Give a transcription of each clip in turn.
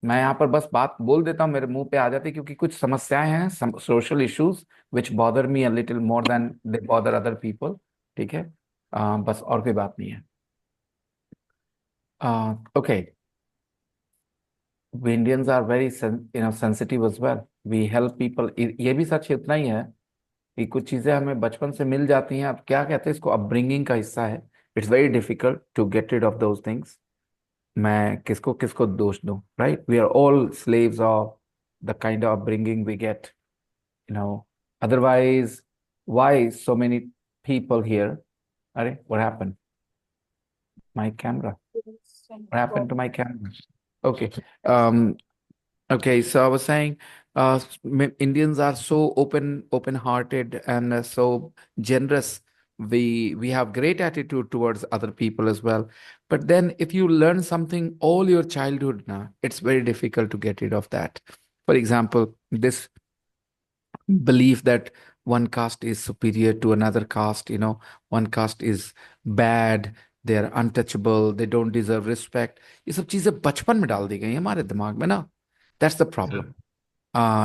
मैं यहाँ पर बस बात बोल देता हूँ, मेरे मुंह पे आ जाती है, क्योंकि कुछ समस्याएं हैं, social issues which bother me a little more than they bother other people. ठीक है। बस और कोई बात नहीं है। Okay. we Indians are very sensitive as well. We help people। ये भी सच इतना ही है कि कुछ चीजें हमें बचपन से मिल जाती हैं। अब क्या कहते हैं इसको, अपब्रिंगिंग का हिस्सा है। It's very difficult to get rid of those things. मैं किसको किसको दोष दूं, right? We are all slaves of the kind of upbringing we get, you know. Otherwise why so many people here? अरे what happened my camera? What happened to my camera? Okay. Um, Okay, so I was saying, Indians are so open-hearted and so generous. We have great attitude towards other people as well. But then, if you learn something all your childhood now, it's very difficult to get rid of that. For example, this belief that one caste is superior to another caste, one caste is bad, they are untouchable, they don't deserve respect. ये सब चीजें बचपन में डाल दी गई हैं हमारे दिमाग में ना। That's the problem.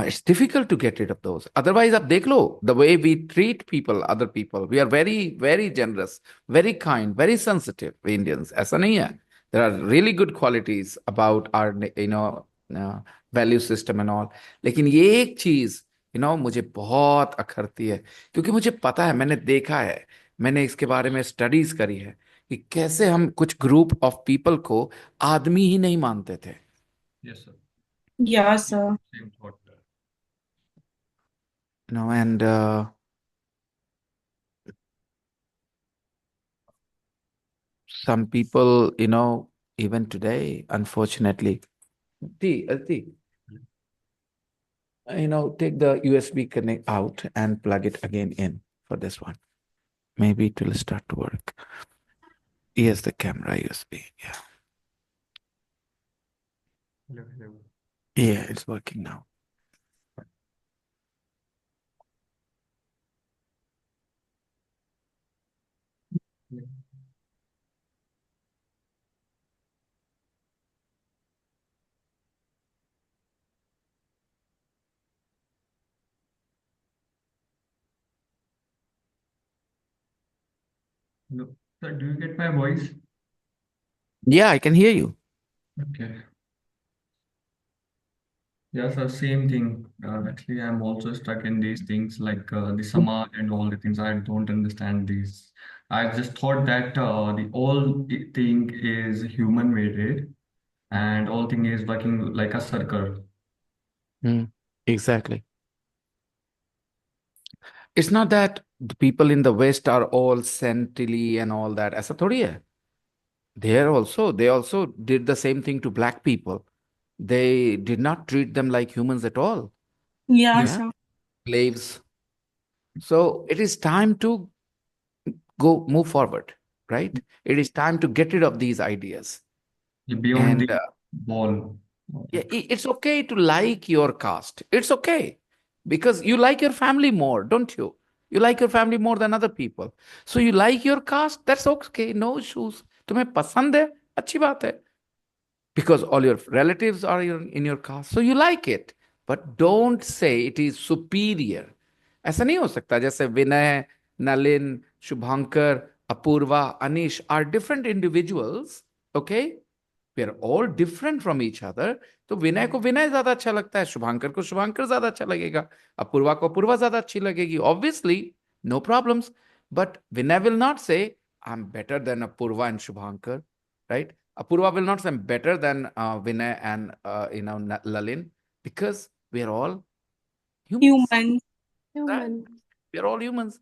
It's difficult to get rid of those. Otherwise, आप देख लो the way we treat people, other people. We are very, very generous, very kind, very sensitive. We Indians, ऐसा नहीं है. There are really good qualities about our, uh, value system and all. लेकिन ये एक चीज, मुझे बहुत अखरती है, क्योंकि मुझे पता है, मैंने देखा है, मैंने इसके बारे में स्टडीज करी है कि कैसे हम कुछ ग्रुप ऑफ पीपल को आदमी ही नहीं मानते थे। Yes, sir. Yeah, sir. Same thought. And some people, even today, unfortunately, take the USB connect out and plug it again in for this one. Maybe it will start to work. Yes, the camera USB. Yeah. Hello, hello. Yeah, it's working now. Yeah. No. Sir, do you get my voice? Yeah, I can hear you. Okay. Yeah, sir, same thing. Actually, I'm also stuck in these things like the Samaj and all the things. I don't understand these. I just thought that the all thing is human made and all thing is working like a circle. Mm, exactly. It's not that the people in the West are all saintly and all that. ऐसा थोड़ी है. They also did the same thing to black people. They did not treat them like humans at all. Yeah, Yes, Yeah, sir. slaves. So it is time to go move forward, right? It is time to get rid of these ideas. beyond And the ball. yeah, it's okay to like your caste. It's okay because you like your family more, don't you? You like your family more than other people. So you like your caste, that's okay, no issues. तुम्हें पसंद है, अच्छी बात है, because all your relatives are in your caste, so you like it. But don't say it is superior. ऐसा नहीं हो सकता। जैसे विनय, नलिन, शुभांकर, अपूर्वा, अनिश are different individuals, okay? We are all different from each other. तो विनय को विनय ज्यादा अच्छा लगता है, शुभांकर को शुभांकर ज्यादा अच्छा लगेगा, अपूर्वा को अपूर्वा ज्यादा अच्छी लगेगी, obviously, no problems. But Vinay will not say I'm better than Apurva and Shubhankar, right? Apurva will not say I'm better than Vinay and Lalin, because we are all humans, Human. right? Human. We are all humans.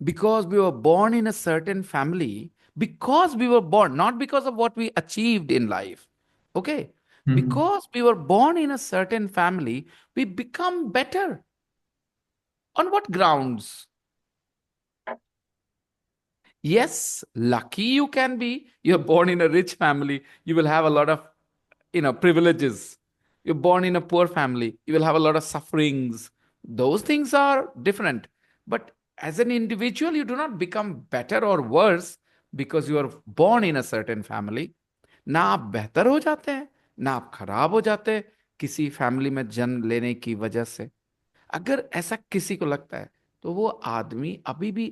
Because we were born in a certain family, because we were born, not because of what we achieved in life. Okay? Mhm. Because we were born in a certain family, we become better. On what grounds? Yes, lucky you can be. You're born in a rich family, you will have a lot of privileges. You're born in a poor family, you will have a lot of sufferings. Those things are different. But as an individual, you do not become better or worse because you are born in a certain family. ना आप बेहतर हो जाते हैं, ना आप खराब हो जाते किसी फैमिली में जन्म लेने की वजह से। अगर ऐसा किसी को लगता है तो वो आदमी अभी भी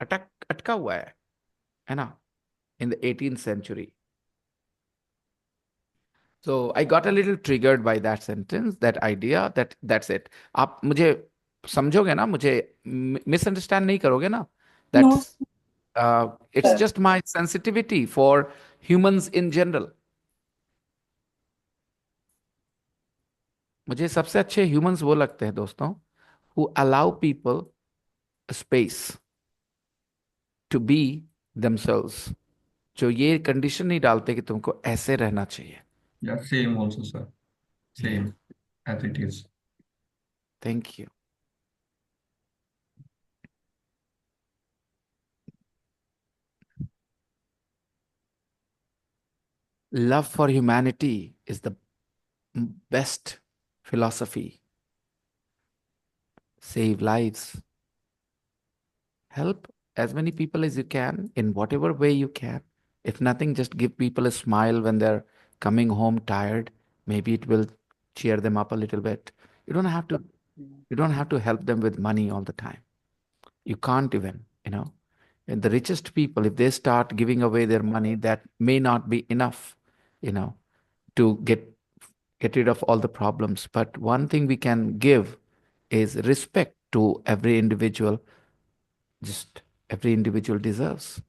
अटक अटका हुआ है ना, in the 18th century. So I got a little triggered by that sentence, that idea, that's it. आप मुझे समझोगे ना, मुझे मिसअंडरस्टैंड नहीं करोगे ना? No, That's it's sir. just my sensitivity for humans in general. मुझे सबसे अच्छे humans वो लगते हैं दोस्तों, who allow people a space to be themselves, जो ये कंडीशन नहीं डालते कि तुमको ऐसे रहना चाहिए। Yeah, same also, sir. Yeah, Same as it is. thank you. Love for humanity is the best philosophy. Save lives, help as many people as you can in whatever way you can. If nothing, just give people a smile when they're coming home tired. Maybe it will cheer them up a little bit. You don't have to you don't have to help them with money all the time. You can't even. And the richest people, if they start giving away their money, that may not be enough, you know, to get rid of all the problems. But one thing we can give is respect to every individual. Just every individual deserves.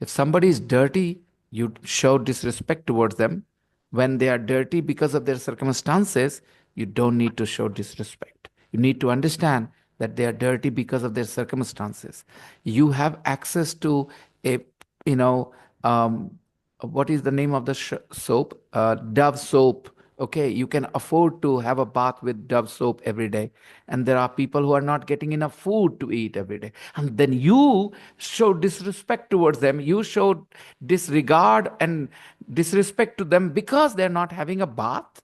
If somebody is dirty, you show disrespect towards them. When they are dirty because of their circumstances, you don't need to show disrespect. You need to understand that they are dirty because of their circumstances. You have access to a, you know, um, what is the name of the soap? Dove soap. Okay, you can afford to have a bath with Dove soap every day. And there are people who are not getting enough food to eat every day. And then you show disrespect towards them. You show disregard and disrespect to them because they're not having a bath.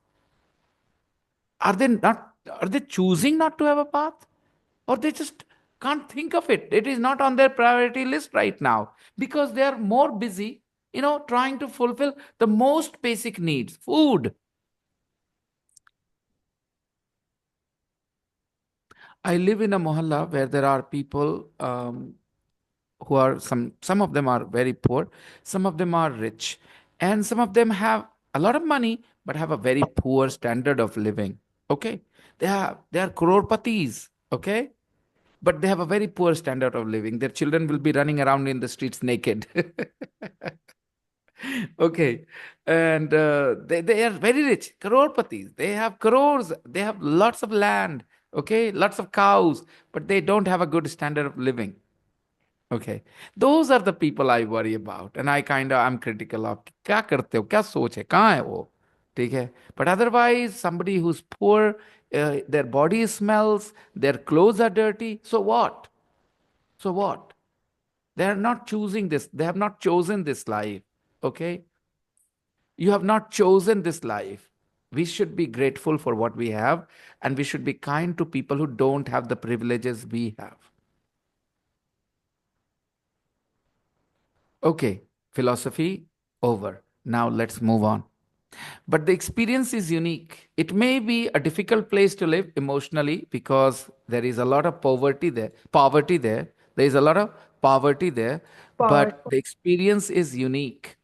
Are they choosing not to have a bath? Or they just can't think of it? It is not on their priority list right now because they are more busy, trying to fulfill the most basic needs, food. I live in a mohalla where there are people who are some of them are very poor, some of them are rich, and some of them have a lot of money but have a very poor standard of living. Okay, they are crorpatis. Okay, but they have a very poor standard of living. Their children will be running around in the streets naked. Okay, and they are very rich, crorpatis. They have crores. They have lots of land. Okay, lots of cows, but they don't have a good standard of living. Okay, those are the people I worry about, and I'm critical of क्या करते हो, क्या सोच है, कहाँ है वो, ठीक है? But otherwise, somebody who's poor, their body smells, their clothes are dirty. So what? So what? They are not choosing this. They have not chosen this life. Okay, you have not chosen this life. We should be grateful for what we have, and we should be kind to people who don't have the privileges we have. Okay, philosophy over. Now let's move on. But the experience is unique. It may be a difficult place to live emotionally because there is a lot of poverty there. Poverty there. There is a lot of poverty there, Power. but the experience is unique.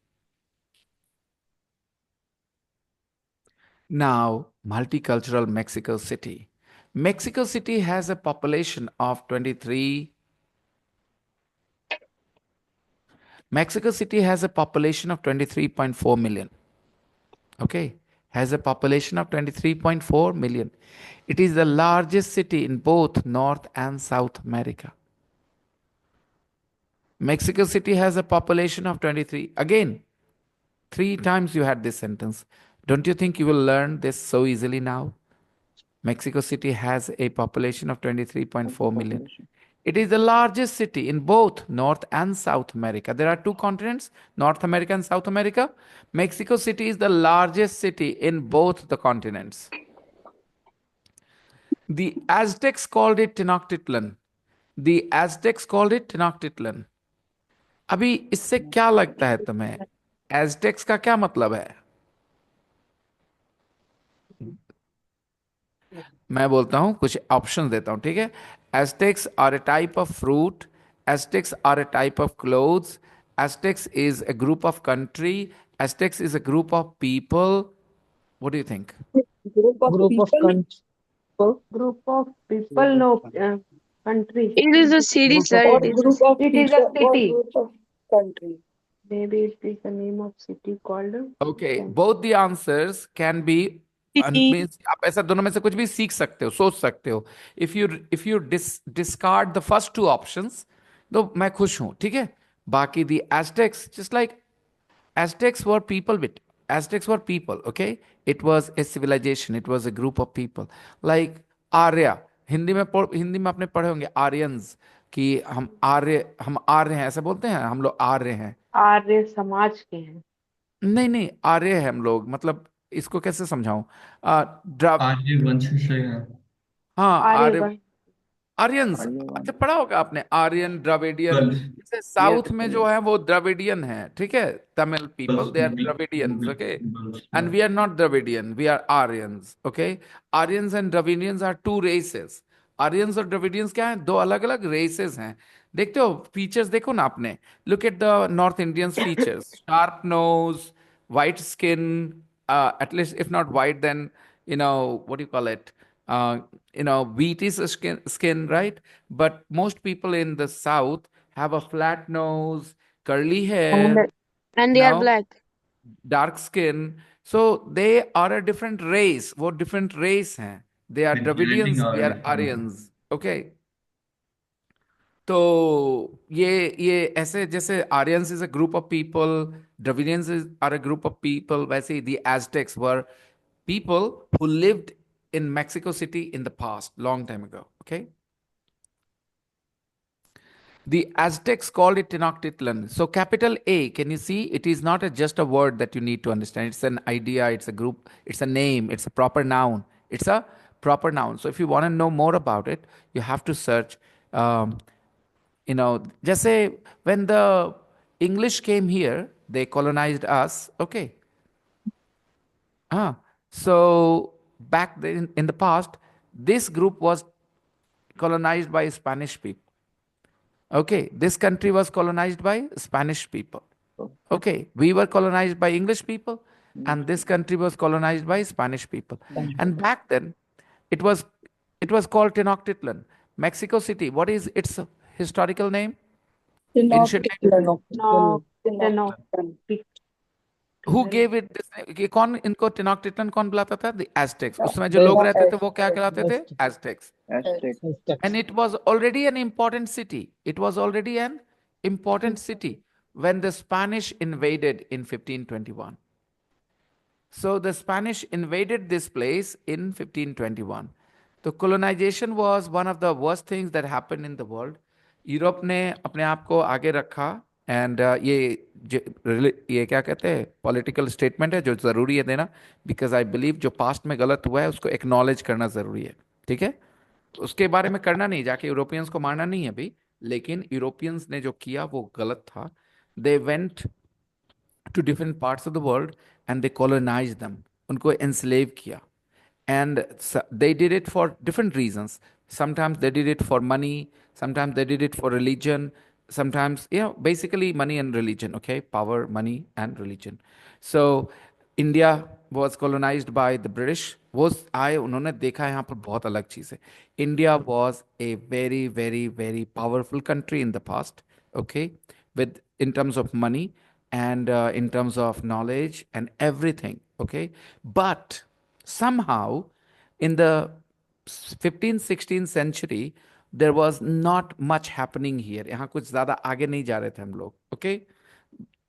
Now, multicultural Mexico City. Mexico City has a population of 23. Mexico City has a population of 23.4 million. Okay, has a population of 23.4 million. It is the largest city in both North and South America. Mexico City has a population of 23. Again, three times you had this sentence. Don't you think you will learn this so easily now? Mexico City has a population of 23.4 million. It is the largest city in both North and South America. There are two continents, North America and South America. Mexico City is the largest city in both the continents. The Aztecs called it Tenochtitlan. The Aztecs called it Tenochtitlan. अभी इससे क्या लगता है तुम्हें? एजटेक्स का क्या मतलब है? मैं बोलता हूं, कुछ ऑप्शन देता हूं, ठीक है? Aztecs are a type of fruit, Aztecs are a type of clothes, Aztecs is a group of country, Aztecs is a group of people. What do you think? Group of Group of people. people. Group of people. No, country. It is a city, Group of sir. Or It people. is group of a it is a people. city. Group of country. Maybe it is the name of city called. Okay, Can- both the answers can be, City. Means आप ऐसा दोनों में से कुछ भी सीख सकते हो, सोच सकते हो. If you discard the first two options, तो मैं खुश हूं, ठीक है? बाकी the Aztecs, just like Aztecs were people with Aztecs were people, okay? It was a civilization, it was a group of people. Like Arya, Hindi में आपने पढ़े होंगे आर्यंस, कि हम आर्य हैं, ऐसे बोलते हैं, हम लोग आर्य हैं. आर्य समाज के हैं. नहीं नहीं, आर्य हैं हम लोग, मतलब इसको कैसे समझाऊं? द्रव आर्य वंश से है। हाँ, आर्य आर्य, वन. आर्यंस. Anyone? अच्छा, पढ़ा होगा आपने, आर्यन, द्रविडियन. मुगल, जैसे Yes, साउथ में जो है वो द्रविडियन है, ठीक है? Tamil people, they are Mughal, Dravidians, Mughal, okay? Mughals, And we are not Dravidian, we are Aryans, okay? Aryans and Dravidians are two races. Aryans और Dravidians क्या हैं? दो अलग अलग races हैं. देखते हो फीचर्स, देखो ना आपने. Look at the North Indians features: sharp nose, white skin, at least if not white, then what do you call it? Uh, wheat is a skin, right? But most people in the south have a flat nose, curly And hair, and you they are know, black. dark skin. So they are a different race. वो different race हैं. They are the blending Dravidians, we are are different. Aryans. Okay. तो ये ऐसे, जैसे Aryans is a group of people, Dravidians are a group of people, वैसे ही the Aztecs were people who lived in Mexico City in the past, long time ago. Okay. The Aztecs called it Tenochtitlan. So capital A, can you see? It is not just a word that you need to understand. It's an idea, it's a group, it's a name, it's a proper noun. It's a proper noun. So if you want to know more about it, you have to search. Just say when the English came here, they colonized us. Okay. Ah, so back then in the past, this group was colonized by Spanish people. Okay, this country was colonized by Spanish people. Okay, we were colonized by English people, and this country was colonized by Spanish people. And back then, it was it was called Tenochtitlan, Mexico City. What is its historical name? Ancient name? Tenochtitlan. No, no. Who gave it this name? कि कौन इनको टेनोक्टिटन कौन बुलाता था? The Aztecs. उस समय जो The लोग रहते थे वो क्या कहलाते थे? Aztecs. Aztecs. Aztecs. And it was already an important city. It was already an important city when the Spanish invaded in 1521. So the Spanish invaded this place in 1521. So colonization was one of the worst things that happened in the world. Europe ने अपने आप को आगे रखा, and ये क्या कहते हैं, पॉलिटिकल स्टेटमेंट है जो ज़रूरी है देना, बिकॉज आई बिलीव जो पास्ट में गलत हुआ है उसको एक्नॉलेज करना ज़रूरी है, ठीक है? उसके बारे में करना नहीं, जाके यूरोपियंस को मारना नहीं है अभी, लेकिन यूरोपियंस ने जो किया वो गलत था. They went to different parts of the world and they colonized them, उनको enslave किया. And they did it for different reasons. Sometimes they did it for money, sometimes they did it for religion, sometimes, basically money and religion, okay? Power, money, and religion. So India was colonized by the British. वो आए, उन्होंने देखा यहाँ पर बहुत अलग चीज़ है. India was a very very very powerful country in the past, okay, with in terms of money and in terms of knowledge and everything, okay? But somehow in the 15th 16th century there was not much happening here. यहाँ कुछ ज़्यादा आगे नहीं जा रहे थे हम लोग, okay?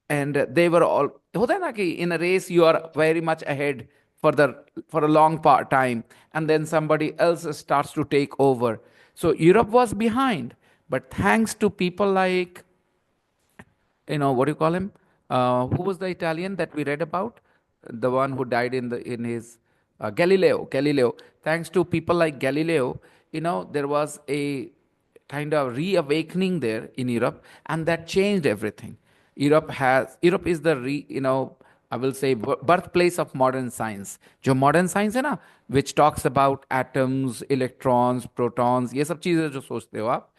And they were all, होता है ना कि in a race you are very much ahead for a long time, and then somebody else starts to take over. So Europe was behind, but thanks to people like, what do you call him? Who was the Italian that we read about? The one who died in his Galileo. Galileo. Thanks to people like Galileo, there was a kind of reawakening there in Europe, and that changed everything. Europe is the I will say birthplace of modern science. जो modern science है ना, which talks about atoms, electrons, protons, ये सब चीजें जो सोचते हो आप,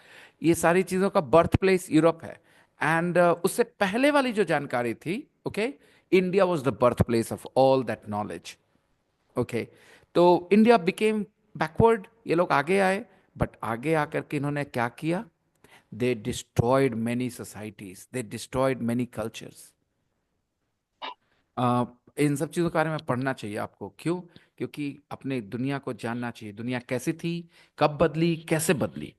ये सारी चीजों का बर्थ प्लेस यूरोप है. एंड उससे पहले वाली जो जानकारी थी, okay, India was the birth place of all that knowledge. Okay, तो इंडिया बिकेम बैकवर्ड, ये लोग आगे आए. बट आगे आकर के इन्होंने क्या किया? They destroyed many societies, they destroyed many cultures. इन सब चीज़ों के बारे में पढ़ना चाहिए आपको. क्यों? क्योंकि अपने दुनिया को जानना चाहिए. दुनिया कैसी थी, कब बदली, कैसे बदली.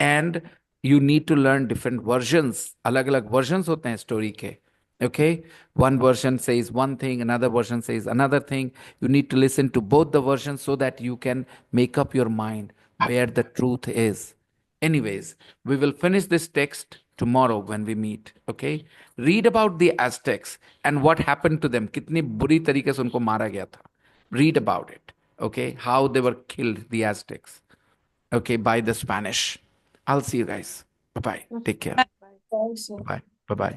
And you need to learn different versions. अलग अलग वर्जन्स होते हैं स्टोरी के. Okay, one version says one thing, another version says another thing. You need to listen to both the versions so that you can make up your mind where the truth is. Anyways, we will finish this text tomorrow when we meet. Okay, read about the Aztecs and what happened to them. कितनी बुरी तरीके से उनको मारा गया था. Read about it. Okay, how they were killed, the Aztecs. Okay, by the Spanish. I'll see you guys. Bye bye. Take care. Bye. Also. Bye bye. Bye bye.